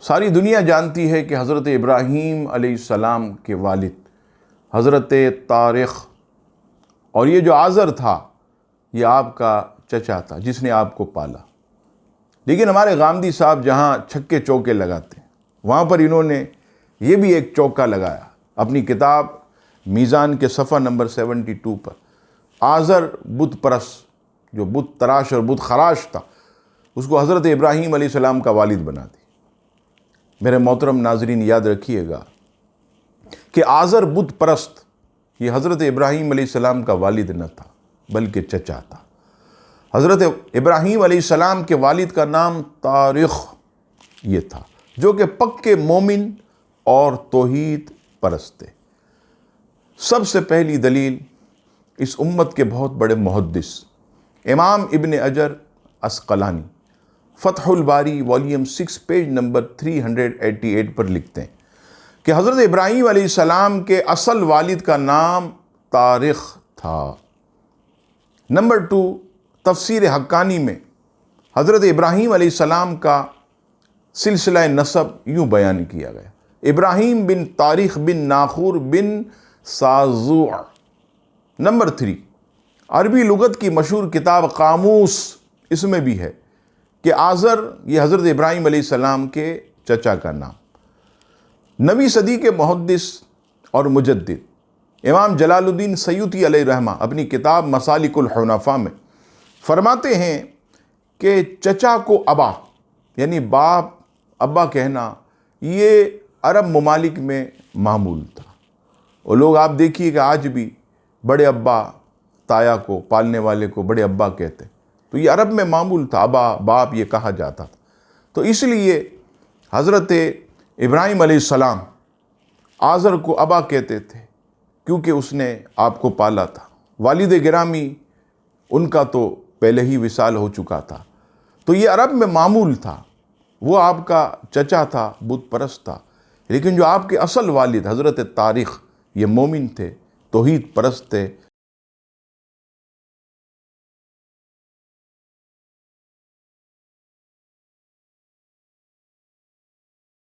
ساری دنیا جانتی ہے کہ حضرت ابراہیم علیہ السلام کے والد حضرت طارق اور یہ جو آزر تھا یہ آپ کا چچا تھا جس نے آپ کو پالا. لیکن ہمارے غامدی صاحب جہاں چھکے چوکے لگاتے ہیں وہاں پر انہوں نے یہ بھی ایک چوکا لگایا اپنی کتاب میزان کے صفحہ نمبر 72 پر. آزر بت پرست جو بت تراش اور بت خراش تھا اس کو حضرت ابراہیم علیہ السلام کا والد بنا دی. میرے محترم ناظرین یاد رکھیے گا کہ آزر بت پرست یہ حضرت ابراہیم علیہ السلام کا والد نہ تھا بلکہ چچا تھا. حضرت ابراہیم علیہ السلام کے والد کا نام طارق یہ تھا جو کہ پکے مومن اور توحید پرست تھے. سب سے پہلی دلیل اس امت کے بہت بڑے محدث امام ابن حجر عسقلانی فتح الباری والیوم 6 پیج نمبر 388 پر لکھتے ہیں کہ حضرت ابراہیم علیہ السلام کے اصل والد کا نام طارق تھا. نمبر 2 تفسیر حقانی میں حضرت ابراہیم علیہ السلام کا سلسلہ نسب یوں بیان کیا گیا: ابراہیم بن طارق بن ناخور بن سازوع. نمبر 3 عربی لغت کی مشہور کتاب قاموس اس میں بھی ہے کہ آزر یہ حضرت ابراہیم علیہ السلام کے چچا کا نام. 9ویں صدی کے محدث اور مجدد امام جلال الدین سیوطی علیہ رحمہ اپنی کتاب مسالک الحنفاء میں فرماتے ہیں کہ چچا کو ابا یعنی باپ ابا کہنا یہ عرب ممالک میں معمول تھا. اور لوگ آپ دیکھیے کہ آج بھی بڑے ابا تایا کو پالنے والے کو بڑے ابا کہتے، تو یہ عرب میں معمول تھا، ابا باپ یہ کہا جاتا تھا. تو اس لیے حضرت ابراہیم علیہ السلام آزر کو ابا کہتے تھے کیونکہ اس نے آپ کو پالا تھا. والد گرامی ان کا تو پہلے ہی وصال ہو چکا تھا، تو یہ عرب میں معمول تھا. وہ آپ کا چچا تھا، بت پرست تھا، لیکن جو آپ کے اصل والد حضرت طارق یہ مومن تھے، توحید پرست تھے،